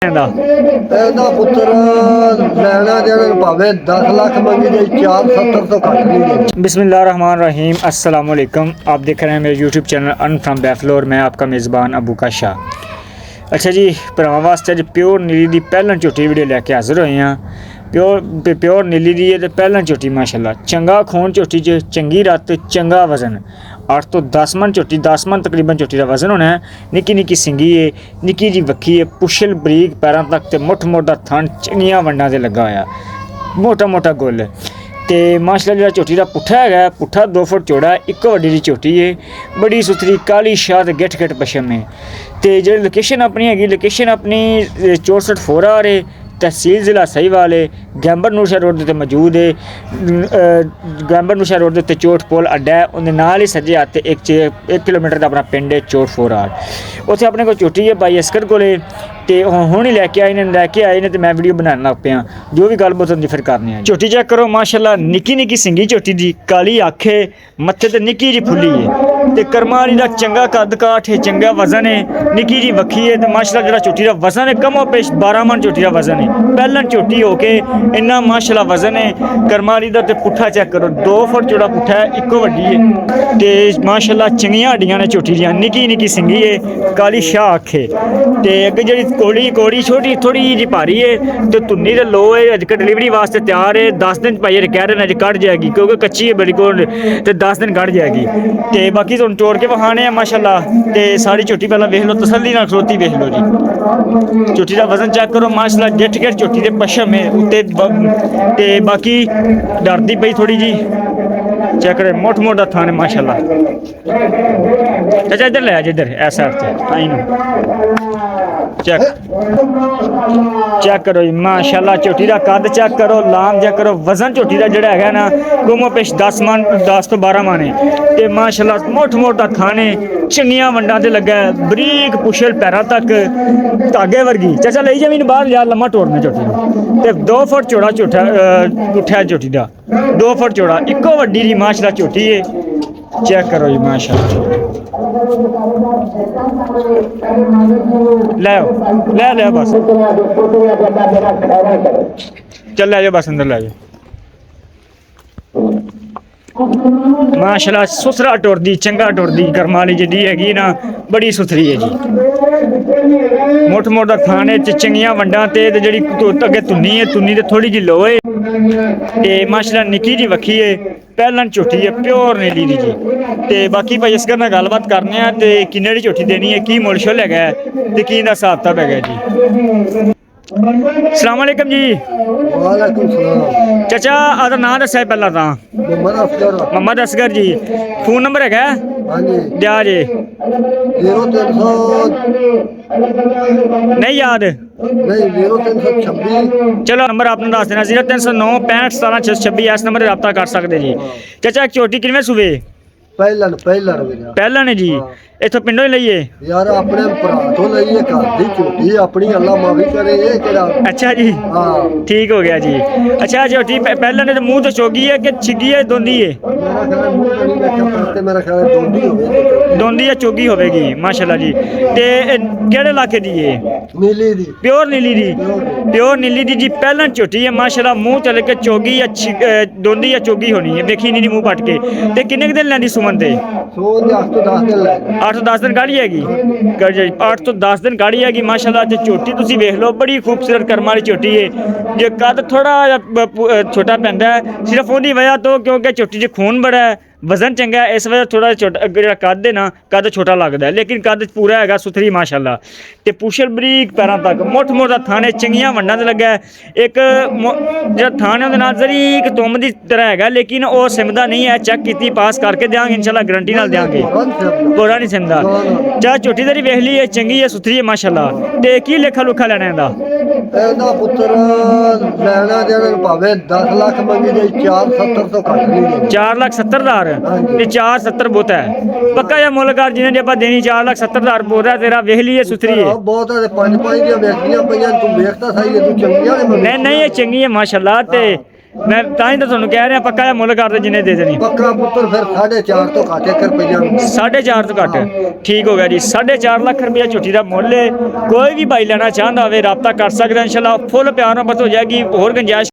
ਇਹਦਾ ਪੁੱਤਰ ਲੈਣਾ ਦੇਣਾ ਭਾਵੇਂ 10 लाख मंगी जाए 470 तो घट नहीं देंगे। बिस्मिल्लाहिर्रहमानिर्रहीम, अस्सलाम वालेकुम। आप देख रहे हैं मेरे यूट्यूब चैनल अन फ्रॉम बैफलो और मैं आपका मेज़बान अबू का शाह। अच्छा जी, भरावां वास्ते अज प्योर नीली दी पहला झोटी वीडियो लैके हाजिर होए हैं। प्योर नीली दी है पहला झोटी माशाल्लाह चंगा खून झोटी च चंगी रत चंगा वजन 8 तो 10 मन झोटी 10 मन तकरीबन झोटी का वजन होना है। निक्की निक्की सिंगी है, निक्की जी वक्खी है, पुछल बरीक पैरों तक ते मुठ मोटा थन चंगियां वंडा ते लगा होया, मोटा मोटा गुल ते माशाल्लाह जो झोटी का पुट्ठा है पुट्ठा 2 फुट चौड़ा इको वड्डी दी झोटी है, बड़ी सुथरी काली शाह ते गिठ गिठ पशम है। तो जो लोकेशन अपनी हैगी लोकेशन अपनी 64 फोरा है, तहसील ज़िला सहीवाल है, गैंबर नूशा रोड ते मौजूद है। गैंबर नूशा रोड ते चोट पुल अड्डा है, उन्हें नाल ही सज्जे हाथ 1 किलोमीटर का अपना पिंड है चोट फोरार। उत्थे अपने को झोटी है भाई अस्कर कोले ते हुण ही लैके आए ने ते मैं वीडियो बनाने लग पिया, जो भी गलबात होंदी फिर करने हैं। झोटी चेक करो माशाल्लाह, निक्की निक्की सिंगी झोटी दी, काली अख है, मत्थे ते निक्की जी फुल्ली है ते कर्मा वाली दा चंगा कद काठ है, चंगा वजन है, निक्की जी वक्खी है ते माशाल्लाह जेड़ा झोटी दा वजन है कमो पेश 12 मन झोटी दा वजन है। पहलन झोटी होके इन्ना माशाल्लाह वजन है। कर्मा वाली दा ते पुट्ठा चेक करो 2 फुट चौड़ा पुट्ठा है, इको वड्डी है ते माशाल्लाह चंगियां हड्डियां ने झोटी दियां, निक्की निक्की सिंगी है, काली शाह अख है ते अगे जेड़ी कोड़ी छोटी थोड़ी जी भारी है तो धुन्नी ते लो है। अज डिलीवरी वास्ते तैयार है, 10 दिन भाई कह रहे हैं अज कट जाएगी क्योंकि कच्ची है बड़ी कोल ते 10 दिन कट जाएगी। तो बाकी तुम तोड़ के विखाने हैं माशाल्लाह। तो सारी झोटी पहला वेख लो, तसल्ली नाल खलोती वेख लो जी। झोटी का वजन चेक करो माशाल्लाह, गिठ गिठ झोटी के पशम है उत्ते ते बाकी डरती पई थोड़ी जी चेक करे मोट मोटा थाने माशाल्लाह। चाचा इधर ले आज इधर ऐसा आई चेक करो जी माशाल्लाह, झोटी का कद चेक करो, लाम चेक करो, वजन झोटी का जोड़ा है ना गुमो पेश 10 तो 12 मन है ते माशाल्लाह मोट मोटा थाने चंगियां वंडा ते लगा है, बरीक पुछल पैरों तक धागे वर्गी। चाचा ले जमीन बाहर यार लम्मा तोड़ना झोटी ते 2 फुट चौड़ा पुट्ठा झोटी का 2 फुट चौड़ा इको वड्डी जी माशाल्लाह झोटी है। चेक करो जी माशाल्लाह, ले बस चल ले जाओ बस अंदर ले जाओ माशाल्लाह। सुथरा टुरदी चंगा टुरदी कर्मा वाली जी हैगी ना, बड़ी सुथरी है जी। मोट मोटा थाने च चंगियां वंडा ते जेड़ी अगे तुन्नी है, तुन्नी ते थोड़ी जी लो है ते माशाल्लाह निक्की जी वक्खी है, पहलन झोटी है प्योर नीली दी जी। ते बाकी भाई इस करना गलबात करने हैं ते किन्ने दी झोटी देनी है, की मुल शुल है ते की दा हिसाब किताब है जी। अस्सलाम वालेकुम जी। वालेकुम सलाम। चाचा आदा नाम दस्या पहला तां मोहम्मद असगर जी। फोन नंबर है हाँ जी दिया जे 0300 नहीं याद नहीं 0326 चलो नंबर आपने दस देना 0309 65 17 626 इस नंबर पर रब्ता कर सकते जी। चाचा एक झोटी किनवे सूबे पहला ने जी इथों पिंडों ही लईए यार अपने भरा तो लईए घर दी झोटी अपनी अल्लाह माफी करे ये केड़ा। अच्छा जी हाँ ठीक हो गया जी। अच्छा झोटी पहला ने तो मुंह तो चोगी है कि छिगी है दोंदी है? मेरा ख्याल मुंह तो नहीं देखा पर ते मेरा ख्याल दोंदी होगी, दोंदी या चोगी होगी माशाल्लाह जी। ते केड़े इलाके दी है? नीली दी प्योर नीली दी जी। पहला झोटी है माशाल्लाह, मुंह चल के चोगी या दोंदी या चोगी होनी है, देखी नहीं मुंह पट के। ते किन्ने दिन लैंदी सुमन ते? सोन 8 तो 10 दिन लगे 8 तो 10 दिन गाड़ी हैगी 8 तो 10 दिन गाड़ी हैगी माशाल्लाह। जो झोटी तुसी वेख लो बड़ी खूबसूरत कर्मा वाली झोटी है। जो कद थोड़ा छोटा पैंदा है सिर्फ उहदी वजह तो क्योंकि झोटी च खून बड़ा है, वजन चंगा है, इस वजह थोड़ा छोटा जो कद है ना कद छोटा लगता है, लेकिन कद पूरा है सुथरी माशाल्लाह। ते पुछल बरीक पैरों तक मोट मोटा थाने चंगियां वंडा ते लगा है। एक जो थाने उहदे नाल जरीक तुम दी तरह है लेकिन वो सिमदा नहीं है, चेक की पास करके देंगे इंशाल्लाह, गारंटी नाल देंगे, पूरा नहीं सिमदा। चाहे झोटी तेरी वेख ली है चंगी है सुथरी है माशाल्लाह। ते की लेखा लुखा लेना इंदा? ਇਹਦਾ ਪੁੱਤਰ ਲੈਣਾ ਦੇਣਾ ਭਾਵੇਂ 10 ਲੱਖ ਮੰਗੀ ਜਾਏ 470 ਤੋਂ ਘੱਟ ਨਹੀਂ ਦੇਣੀ। 4,70,000 ਤੇ 470 ਬਹੁਤ ਹੈ ਪੱਕਾ ਜਾਂ ਮੁੱਲਕਾਰ ਜਿਹਨੇ ਜੇ ਆਪਾਂ ਦੇਣੀ 4,70,000 ਬਹੁਤ ਹੈ। ਤੇਰਾ ਵੇਖ ਲਈਏ ਸੁਥਰੀ ਹੈ ਬਹੁਤ ਹੈ, 5 ਦੀਆਂ ਵੇਖੀਆਂ ਪਈਆਂ, ਤੂੰ ਵੇਖਦਾ ਸਹੀ ਹੈ, ਤੂੰ ਚੰਗੀਆਂ ਨੇ ਨਹੀਂ ਇਹ ਚੰਗੀ ਹੈ ਮਾਸ਼ਾਅੱਲਾ। ਤੇ ਮੈਂ ਤਾਂ ਹੀ ਤਾਂ ਤੁਹਾਨੂੰ ਕਹਿ ਰਿਹਾ ਪੱਕਾ ਜਿਹਾ ਮੁੱਲ ਕਰਦੇ ਜਿੰਨੇ ਦੇ ਦੇਣੀ। ਪੱਕਾ ਪੁੱਤਰ ਫਿਰ 4.5 ਤੋਂ ਘੱਟ 1 ਰੁਪਈਆ ਨੂੰ। 4.5 ਤੋਂ ਘੱਟ ਠੀਕ ਹੋ ਗਿਆ ਜੀ। 4.5 ਲੱਖ ਰੁਪਇਆ ਝੋਟੀ ਦਾ ਮੁੱਲ ਹੈ। ਕੋਈ ਵੀ ਭਾਈ ਲੈਣਾ ਚਾਹੁੰਦਾ ਹੋਵੇ ਰਾਬਤਾ ਕਰ ਸਕਦਾ। ਇੰਸ਼ਾਅੱਲਾ ਫੁੱਲ ਪਿਆਰ ਨਾਲ ਬਤ ਹੋ ਜਾਏਗੀ। ਹੋਰ ਗੁੰਜਾਇਸ਼